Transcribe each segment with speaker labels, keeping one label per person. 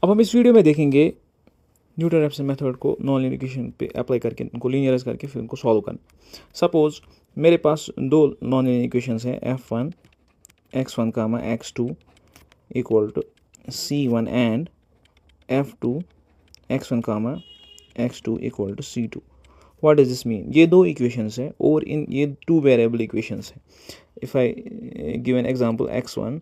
Speaker 1: अब हम इस वीडियो में देखेंगे न्यूटन रैप्सन मेथड को नॉन लीनियर इक्वेशन पे अप्लाई करके उनको लीनियराइज करके फिर उनको सॉल्व करना। सपोज मेरे पास दो नॉन लीनियर इक्वेशंस हैं f1 x1 comma x2 equal to c1 and f2 x1 comma x2 equal to c2। What does this mean? ये दो इक्वेशंस हैं और इन ये टू वेरिएबल इक्वेशंस हैं। If I give an example x1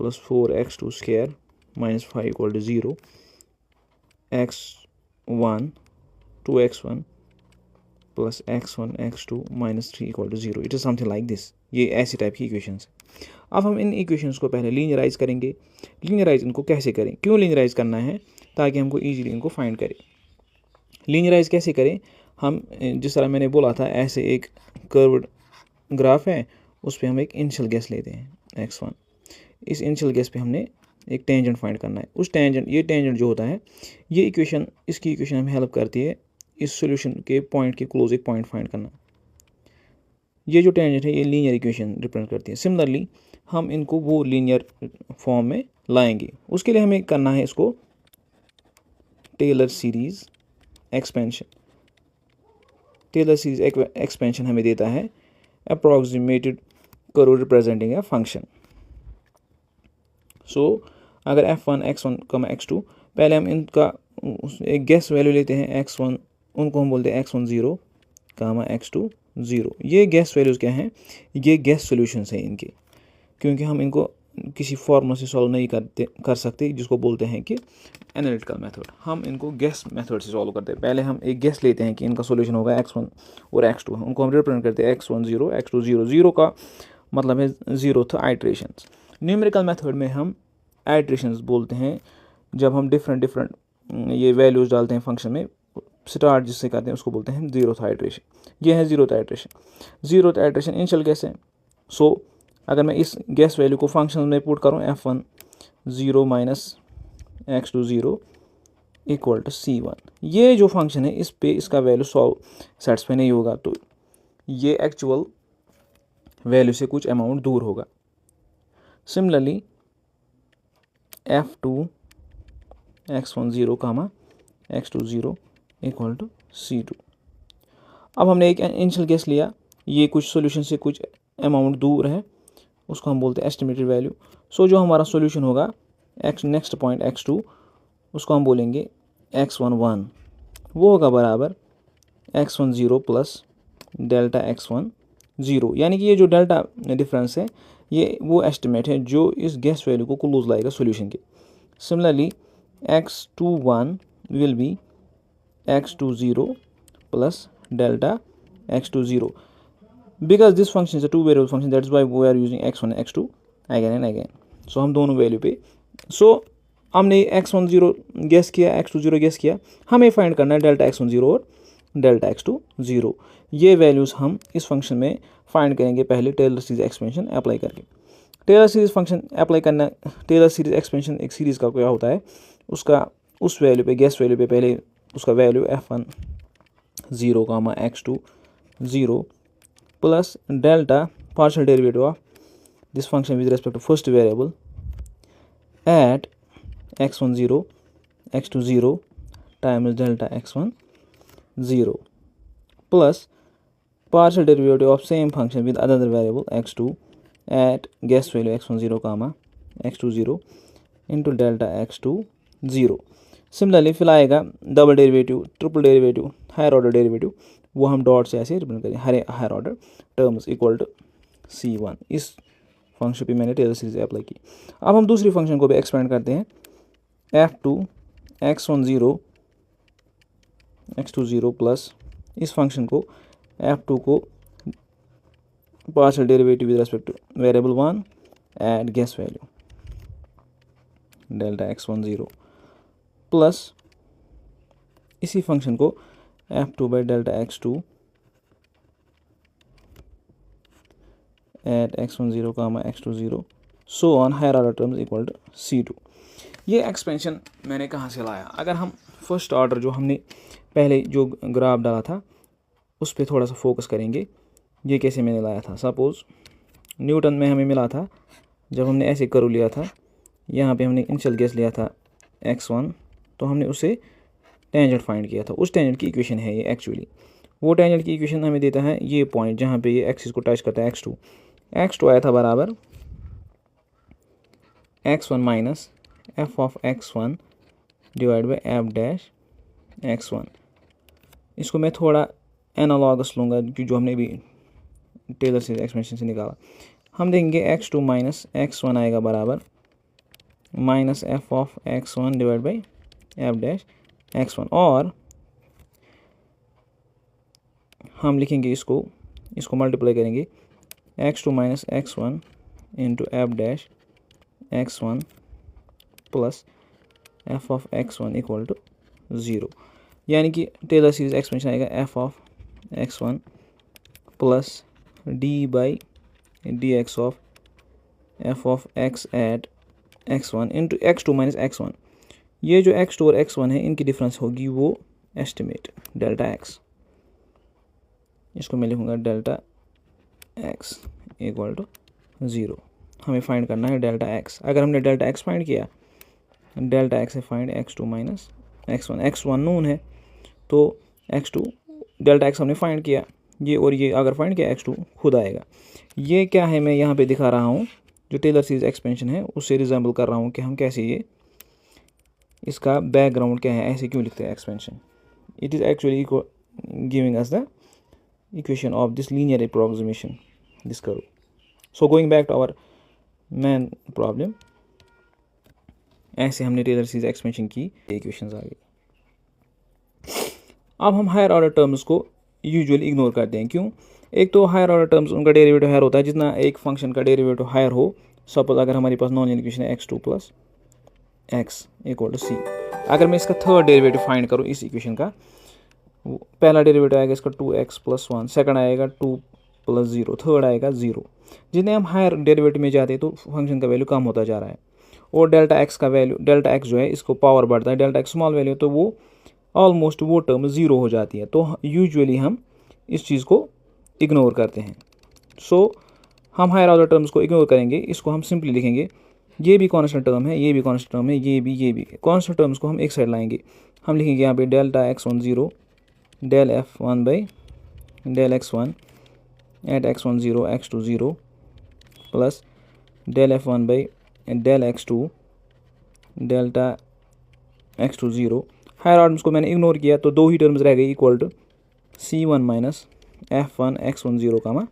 Speaker 1: plus 4x2 square minus 5 equal to 0, x1 2x1 plus x1 x2 minus 3 equal to 0। It is something like this. ये ऐसी type की इक्वेशंस है। अब हम इन इक्वेशंस को पहले लीनियराइज करेंगे। लीनियराइज इनको कैसे करें, क्यों लीनियराइज करना है? ताकि हमको ईजिली इनको फाइंड करें। लीनियराइज कैसे करें? हम जिस तरह मैंने बोला था, ऐसे एक कर्व्ड ग्राफ है, उस पर हम एक इनिशियल गैस लेते हैं x1। इस इनिशियल गैस पे हमने एक टेंजेंट फाइंड करना है। उस टेंजेंट, ये टेंजेंट जो होता है, ये इक्वेशन, इसकी इक्वेशन हमें हेल्प करती है इस सॉल्यूशन के पॉइंट के क्लोज एक पॉइंट फाइंड करना। ये जो टेंजेंट है ये लीनियर इक्वेशन रिप्रेजेंट करती है। सिमिलरली हम इनको वो लीनियर फॉर्म में लाएंगे। उसके लिए हमें करना है इसको Taylor series expansion. Taylor series expansion हमें देता है approximated curve representing a function. So अगर f1 x1 x2, पहले हम इनका एक गेस वैल्यू लेते हैं x1, उनको हम बोलते हैं x1 0 x2 0। ये गेस वैल्यूज़ क्या हैं? ये गेस सॉल्यूशंस हैं इनके, क्योंकि हम इनको किसी फॉर्मूला से सॉल्व नहीं कर सकते, जिसको बोलते हैं कि एनालिटिकल मेथड। हम इनको गेस मेथड से सॉल्व करते हैं। पहले हम एक गेस लेते हैं कि इनका सॉल्यूशन होगा x1 और x2। उनको हम रिप्रेजेंट करते हैं x1 0 x2 0। 0 का मतलब है 0th आइट्रेशंस। न्यूमेरिकल मेथड में हम आइट्रेशंस बोलते हैं जब हम डिफरेंट ये वैल्यूज़ डालते हैं फंक्शन में। स्टार्ट जिससे करते हैं उसको बोलते हैं 0th आइट्रेशन। ये है 0th iteration. 0th iteration initial guess है। सो अगर मैं इस गैस वैल्यू को फंक्शन में पुट करूँ f1 0 minus x2 0 equal to c1, ये जो फंक्शन है इस पे इसका वैल्यू सेटिस्फाई नहीं होगा, तो ये एक्चुअल वैल्यू से कुछ अमाउंट दूर होगा। Similarly f2 x1 0 x2 0 equal to c2। अब हमने एक इनिशियल गैस लिया, ये कुछ सॉल्यूशन से कुछ अमाउंट दूर है, उसको हम बोलते हैं एस्टिमेटेड वैल्यू। सो जो हमारा सॉल्यूशन होगा नेक्स्ट पॉइंट x2, उसको हम बोलेंगे x1 1। वो होगा बराबर x1 0 प्लस डेल्टा x1 0। यानी कि ये जो डेल्टा डिफरेंस है ये वो एस्टिमेट है जो इस गैस वैल्यू को क्लोज लाएगा सॉल्यूशन के। Similarly x2 1 will be x2 0 plus delta x2 0। Because this function is a two variable function, that's why we are using x1 and x2 again and again. So हम दोनों value पे, सो हमने x1 0 guess किया, x2 0 guess किया, हमें find करना है delta x1 0 और डेल्टा x2 0। ये वैल्यूज़ हम इस फंक्शन में फाइंड करेंगे पहले टेलर सीरीज एक्सपेंशन अप्लाई करके। टेलर सीरीज फंक्शन अप्लाई करना, टेलर सीरीज एक्सपेंशन एक सीरीज़ का क्या होता है, उसका उस वैल्यू पे, गेस वैल्यू पे पहले उसका value f1 0 x2 0 plus delta partial derivative of this function with respect to first variable at x1 0 x2 0 times delta x1 0 plus partial derivative of same function with another variable x2 at guess value x1 0 x2 0 into delta x2 0। Similarly फिर आएगा double derivative, triple derivative, higher order derivative, वो हम dot से ऐसे represent करें higher order terms equal to c1। इस function पे मैंने टेलर सीरीज अप्लाई की। अब हम दूसरी फंक्शन को भी एक्सपेंड करते हैं f2 x1 0 x2 0 प्लस इस फंक्शन को f2 को partial derivative with respect to variable 1 at guess value delta x1 0 plus इसी फंक्शन को f2 by delta x2 at x1 0 x2 0 so on higher order terms equal to c2। ये expansion मैंने कहाँ से लाया? अगर हम फर्स्ट ऑर्डर जो हमने पहले जो ग्राफ डाला था उस पर थोड़ा सा फोकस करेंगे। ये कैसे मैंने लाया था? सपोज़ न्यूटन में हमें मिला था जब हमने ऐसे कर्व लिया था, यहाँ पे हमने इनिशियल गेस लिया था x1, तो हमने उसे टेंजेंट फाइंड किया था, उस टेंजेंट की इक्वेशन है ये एक्चुअली। वो टेंजेंट की इक्वेशन हमें देता है ये पॉइंट जहाँ पे ये एक्सिस को टच करता है x2 आया था बराबर x1 minus F of x1 divide by F dash x1। इसको मैं थोड़ा एनालॉगस लूँगा जो हमने भी टेलर सीरीज एक्सपेंशन से निकाला। हम देखेंगे x2 माइनस x1 आएगा बराबर minus F of x1 divide by F dash x1, और हम लिखेंगे इसको मल्टीप्लाई करेंगे x2 minus x1 into F dash x1 plus F of x1 equal to 0, यानी कि टेलर सीरीज एक्सपेंशन आएगा F of x1 plus D by D X of F of x at x1 into x2 minus x1। ये जो x2 और x1 है इनकी difference होगी वो एस्टिमेट डेल्टा x। इसको मैं लिखूँगा डेल्टा x इक्वल टू 0। हमें फाइंड करना है डेल्टा x। अगर हमने डेल्टा x फाइंड किया, डेल्टा x है find x2 minus x1 known है, तो x2 डेल्टा x हमने फाइंड किया, ये और ये अगर फाइंड किया x2 खुद आएगा। ये क्या है मैं यहाँ पे दिखा रहा हूँ, जो टेलर सीरीज एक्सपेंशन है उससे रिजेंबल कर रहा हूँ कि हम कैसे ये इसका बैकग्राउंड क्या है, ऐसे क्यों लिखते हैं expansion. It is actually giving us the equation of this linear approximation this curve. So going back to our main problem, ऐसे हमने टेलर सीरीज एक्सपेंशन की इक्वेशंस आ गई। अब हम हायर ऑर्डर टर्म्स को यूजुअली इग्नोर करते हैं। क्यों? एक तो हायर ऑर्डर टर्म्स उनका डेरिवेटिव हायर होता है, जितना एक फंक्शन का डेरिवेटिव हायर हो। सपोज अगर हमारे पास नॉन इक्वेशन है x2 plus x equal to C, अगर मैं इसका थर्ड डेरिवेटिव फाइंड करूँ इस इक्वेशन का, पहला डेरिवेटिव आएगा इसका 2x प्लस 1, सेकंड आएगा 2 प्लस 0, थर्ड आएगा 0। जितने हम हायर डेरिवेटिव में जाते हैं तो फंक्शन का वैल्यू कम होता जा रहा है, और डेल्टा एक्स का वैल्यू, डेल्टा एक्स जो है इसको पावर बढ़ता है, डेल्टा एक्स स्मॉल वैल्यू तो वो ऑलमोस्ट वो टर्म 0 हो जाती है। तो यूजुअली हम इस चीज़ को इग्नोर करते हैं। सो हम हायर ऑर्डर टर्म्स को इग्नोर करेंगे, इसको हम सिंपली लिखेंगे ये भी कॉन्स्टेंट टर्म है, ये भी कॉन्स्टेंट टर्म है, ये भी कॉन्स्टेंट टर्म्स को हम एक साइड लाएंगे। हम लिखेंगे यहाँ पे delta x1 0 del f1 by del x1 at x1 0 x2 0 plus del f1 by del x2 delta x2 0। Higher terms को मैंने इग्नोर किया तो दो ही टर्म्स रह गई equal to c1 minus f1 x1 0 comma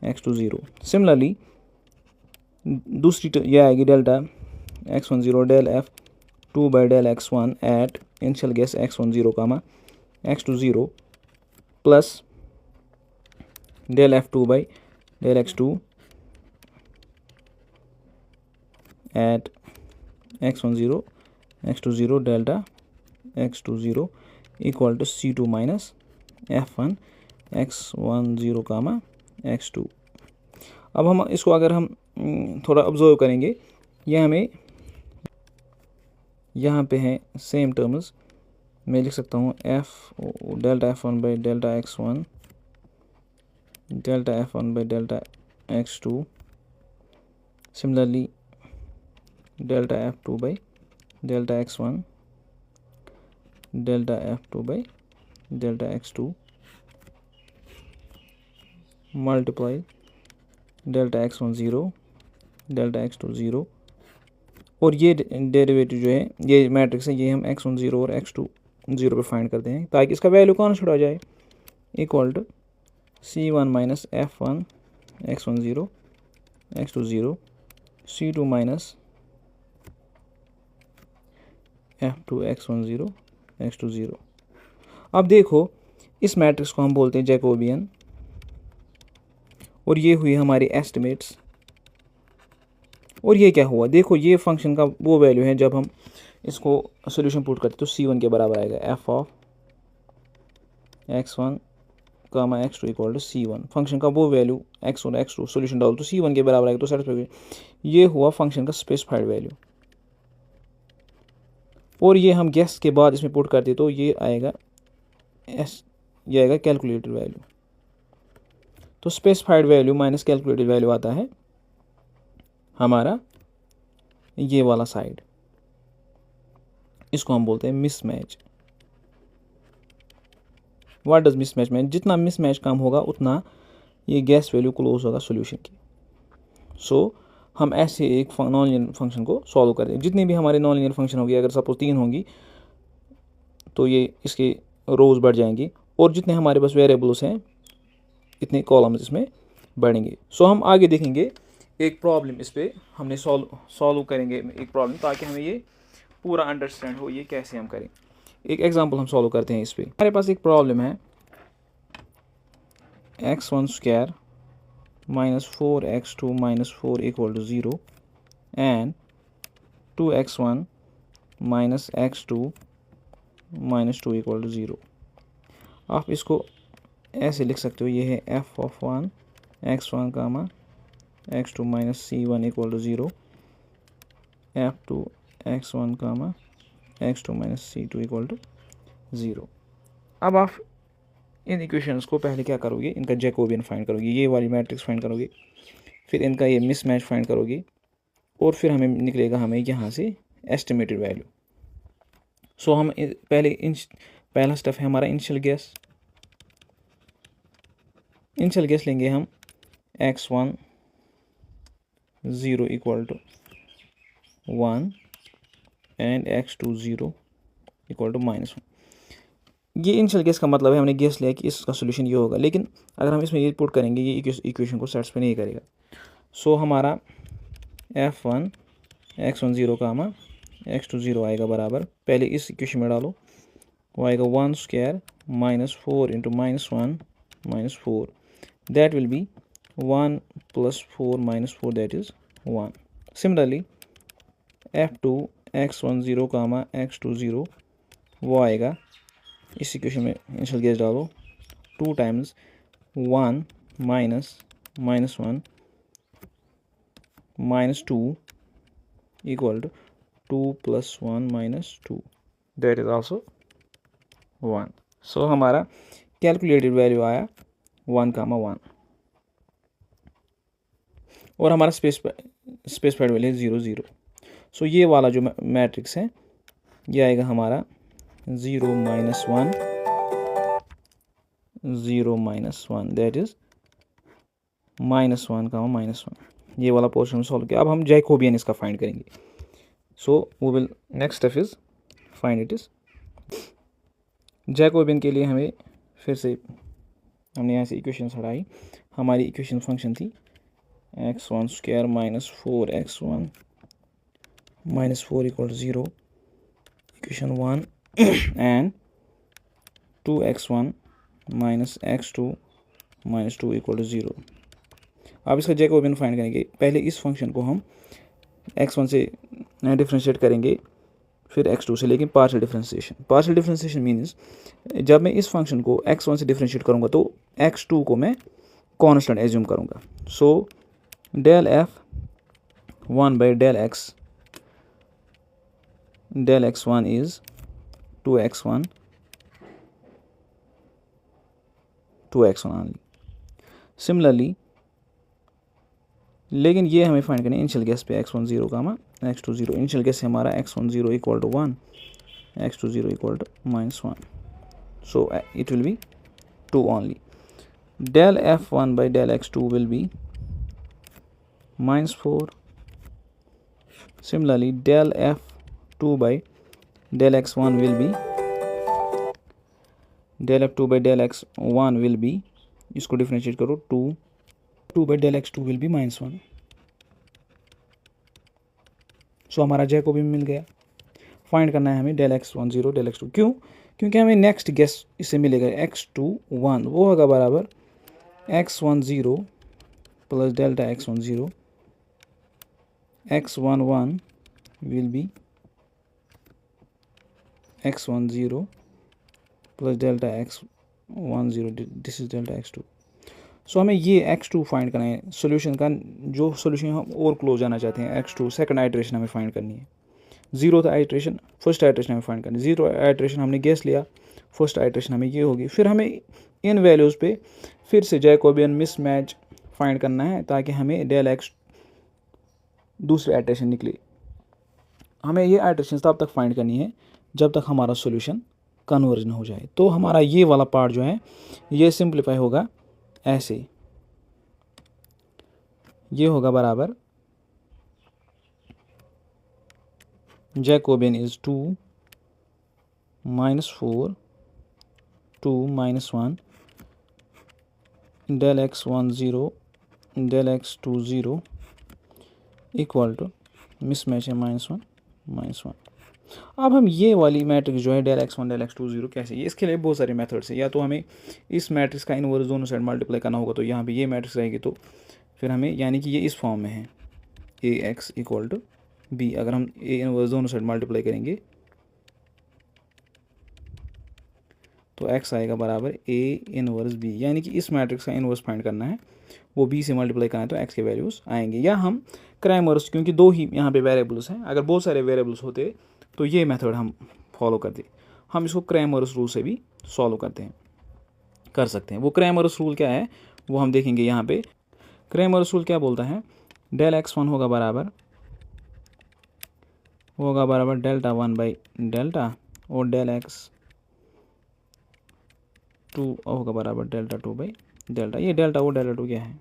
Speaker 1: x2 0। Similarly दूसरी ये आएगी delta x1 0 del f2 by del x1 at initial guess x1 0 comma x2 0 plus del f2 by del x2 at x1 0 x2 0 delta x2 0 equal to c2 minus f1 x1 0 comma x2। अब हम इसको अगर हम थोड़ा observe करेंगे, ये हमें यहाँ पे हैं सेम टर्म्स, मैं लिख सकता हूँ delta f1 by delta x1 delta f1 by delta x2, similarly delta f2 by delta x1 delta f2 by delta x2 multiply delta x1 0 delta x2 0, और ये डेरिवेटिव जो है ये मैट्रिक्स है, ये हम x1 0 और x2 0 पे फाइंड करते हैं ताकि इसका वैल्यू कॉन्स्टेंट हो जाए, equal to c1 minus f1 x1 0 x2 0 c2 minus f2 x1 0 x2 0। अब देखो इस मैट्रिक्स को हम बोलते हैं जैकोबियन, और ये हुई हमारी एस्टिमेट्स। और ये क्या हुआ, देखो ये फंक्शन का वो वैल्यू है जब हम इसको सॉल्यूशन पुट करते तो c1 के बराबर आएगा F of x1 comma x2 equal to c1। Function का वो वैल्यू x और x2 सॉल्यूशन डालो तो c1 के बराबर आएगा, तो सेटिस्फाइड ये हुआ फंक्शन का स्पेसिफाइड वैल्यू। और ये हम गेस के बाद इसमें पुट करते तो ये आएगा ये आएगा कैलकुलेटेड वैल्यू। तो specified value minus calculated value आता है हमारा ये वाला साइड। इसको हम बोलते हैं mismatch. What does mismatch mean? जितना मिसमैच कम होगा उतना ये गैस वैल्यू क्लोज होगा सोल्यूशन की। सो हम ऐसे एक नॉन लीनियर फंक्शन को सॉल्व करें। जितनी भी हमारे नॉन लीनियर फंक्शन होगी, अगर सपोज 3 होंगी तो ये इसके रोज बढ़ जाएंगी, और जितने हमारे पास वेरिएबल्स हैं इतने कॉलम्स इसमें बढ़ेंगे। सो हम आगे देखेंगे एक प्रॉब्लम, इस पर हमने सॉल्व करेंगे एक प्रॉब्लम, ताकि हमें ये पूरा अंडरस्टैंड हो ये कैसे हम करें। एक एग्जांपल हम सॉल्व करते हैं इस पर। हमारे पास एक प्रॉब्लम है x1 square minus 4x2 minus 4 equal to 0 and 2x1 minus x2 minus 2 equal to 0। आप इसको ऐसे लिख सकते हो, ये है f of 1 x1 comma x2 minus c1 equal to 0 f2 x1 comma x2 minus c2 equal to 0। अब आप इन इक्वेशंस को पहले क्या करोगे, इनका जैकोबियन फाइंड करोगे, ये वाली मैट्रिक्स फाइंड करोगे, फिर इनका ये मिसमैच फाइंड करोगे, और फिर हमें निकलेगा हमें यहाँ से एस्टिमेटेड वैल्यू। सो हम पहला स्टेप है हमारा इनिशियल गेस लेंगे हम x1 0 equal to 1 and x2 0 equal to -1। ये इनिशियल गेस का मतलब है हमने गेस लिया कि इसका सोल्यूशन ये होगा, लेकिन अगर हम इसमें ये पुट करेंगे ये इक्वेशन को सेटिस्फाई नहीं करेगा। सो हमारा f1 x1 0 कामा x2 0 आएगा बराबर, पहले इस इक्वेशन में डालो, वो आएगा 1 square minus 4 into -1 minus 4, that will be 1 plus 4 minus 4, that is 1। Similarly f2 x1 0 comma x2 0 वो आएगा, इस इक्वेशन में इनिशियल गेस डालो, 2 times 1 minus -1 minus 2 equal to 2 plus 1 minus 2, that is also 1। So हमारा कैलकुलेटेड वैल्यू आया 1 कामा 1, और हमारा specified value 0 0। सो ये वाला जो मैट्रिक्स है ये आएगा हमारा 0 माइनस 1 0 माइनस 1, दैट इज -1 कामा -1। ये वाला पोर्शन सॉल्व किया। अब हम जैकोबियन इसका फाइंड करेंगे। सो वो will next step is find it is Jacobian के लिए हमें फिर से हमने यहाँ से इक्वेशन हटाई। हमारी इक्वेशन फंक्शन थी x1 square minus 4x1 minus 4 equal to 0, equation 1 and 2x1 minus x2 minus 2 equal to 0। अब इसका जैकोबियन फाइंड करेंगे। पहले इस फंक्शन को हम x1 से डिफ्रेंशिएट करेंगे, फिर x2 से, लेकिन पार्शियल डिफ्रेंशिएशन मीन्स जब मैं इस फंक्शन को x1 से डिफ्रेंशिएट करूँगा तो x2 को मैं कांस्टेंट एज्यूम करूँगा। So del f 1 by del x1 is 2x1 only। Similarly, लेकिन ये हमें फाइंड करना है इनिशियल गेस पे x1 0 comma x2 0। Initial guess है हमारा x1 0 equal to 1, x2 0 equal to -1, so it will be 2 only. Del f1 by del x2 will be -4। Similarly del f2 by del x1 will be del f2 by del x1 will be, इसको differentiate करो, 2 by del x2 will be -1। So हमारा Jacobian मिल गया। Find करना है हमें del x1 0 del x2, क्यों? क्योंकि हमें नेक्स्ट गेस इससे मिलेगा x2 1, वो होगा बराबर x1 0 plus delta x1 0, x1 1 will be x1 0 plus delta x1 0, this is delta x2। सो हमें ये x2 फाइंड करना है, सोल्यूशन का जो सोल्यूशन हम और क्लोज जाना चाहते हैं। x2 सेकंड आइट्रेशन हमें फाइंड करनी है। 0th आइट्रेशन, फर्स्ट आइट्रेशन हमें फाइंड करनी है। 0 आइट्रेशन हमने गेस लिया, फर्स्ट आइट्रेशन हमें ये होगी। फिर हमें इन वैल्यूज़ पे फिर से जैकोबियन मिसमैच फाइंड करना है, ताकि हमें डेल x दूसरी आइट्रेशन निकले। हमें ये आइट्रेशन तब तक फाइंड करनी है जब तक हमारा सॉल्यूशन कन्वर्ज ना हो जाए। तो हमारा ये वाला पार्ट जो है ये सिंप्लीफाई होगा ऐसे, ये होगा बराबर Jacobian is 2 -4 2 -1 del x1 0 del x2 0 equal to mismatch है -1 -1। अब हम ये वाली मैट्रिक्स जो है del x1 del x2 0 कैसे, ये इसके लिए बहुत सारे मेथड्स हैं। या तो हमें इस मैट्रिक्स का इनवर्स दोनों साइड मल्टीप्लाई करना होगा, तो यहाँ पे ये मैट्रिक्स रहेगी, तो फिर हमें यानी कि ये इस फॉर्म में है ax इक्वल टू b। अगर हम a इनवर्स दोनों साइड मल्टीप्लाई करेंगे तो x आएगा बराबर a इनवर्स b, यानी कि इस मैट्रिक्स का इनवर्स फाइंड करना है, वो b से मल्टीप्लाई करना है, तो x के वैल्यूज़ आएंगे। या हम क्रैमर्स, क्योंकि दो ही यहाँ पे वेरिएबल्स हैं, अगर बहुत सारे वेरिएबल्स होते तो ये मेथड हम फॉलो करते, हम इसको क्रैमर्स रूल से भी सॉल्व कर सकते हैं। वो क्रैमर्स रूल क्या है वो हम देखेंगे यहाँ पे। क्रैमर्स रूल क्या बोलता है, del x1 होगा बराबर डेल्टा 1 बाई डेल्टा, और del x2 होगा बराबर डेल्टा 2 बाई डेल्टा। ये डेल्टा वो डेल्टा 2 क्या है,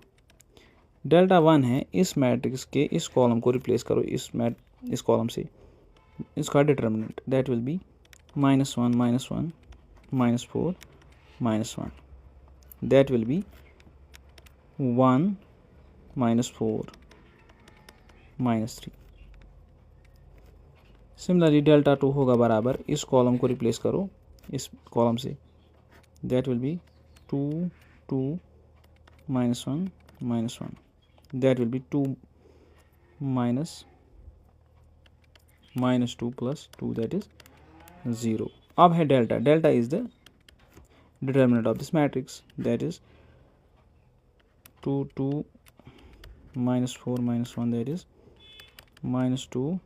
Speaker 1: डेल्टा 1 है। इस मैट्रिक्स के इस कॉलम को रिप्लेस करो इस कॉलम से, इसका determinant that will be -1 -1 -4 -1, that will be 1 -4 -3। Similarly delta 2 होगा बराबर, इस कॉलम को रिप्लेस करो इस कॉलम से, that will be 2 2 -1 -1, that will be 2 -2 + 2 that is 0। अब है delta, delta is the determinant of this matrix, that is 2 2 -4 -1 that is -2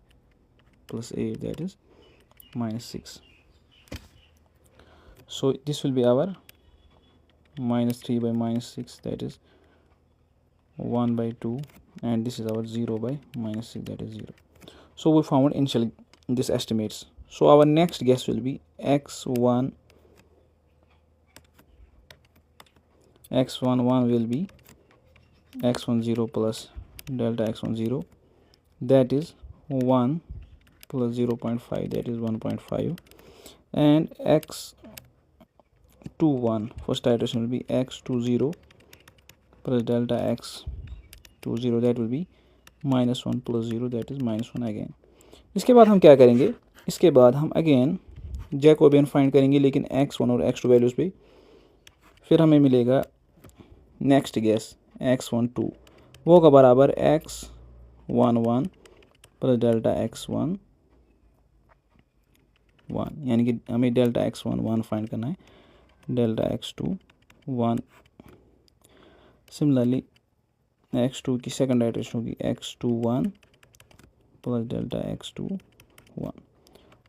Speaker 1: + 8 that is -6. So this will be our -3 by -6 that is 1 by 2, and this is our 0 by -6 that is 0. So we found initial this estimates. So our next guess will be x1 will be x10 plus delta x10, that is 1 plus 0.5 that is 1.5, and x21 first iteration will be x20 plus delta x20 that will be -1 plus 0 that is -1 again। इसके बाद हम क्या करेंगे, इसके बाद हम again Jacobian find करेंगे, लेकिन x1 और x2 वैल्यूज़ पे। फिर हमें मिलेगा नेक्स्ट गैस x12, वो का बराबर x11 प्लस डेल्टा x11, यानी कि हमें डेल्टा x11 फाइंड करना है, डेल्टा x2 1। सिमिलरली x2 की सेकंड आइटरेशन होगी x21 प्लस डेल्टा x2 1,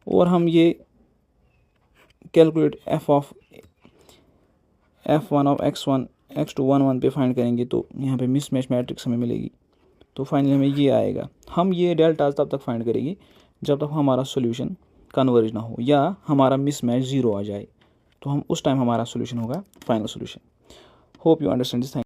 Speaker 1: और हम ये calculate f1 of x1 x2 1 1 पे फाइंड करेंगे, तो यहाँ पे मिसमैच मैट्रिक्स हमें मिलेगी। तो फाइनली हमें ये आएगा। हम ये डेल्टा तब तक फाइंड करेंगे जब तक हमारा सोल्यूशन कन्वर्ज ना हो या हमारा मिसमैच 0 आ जाए, तो हम उस टाइम हमारा सोल्यूशन होगा final solution. Hope you understand this.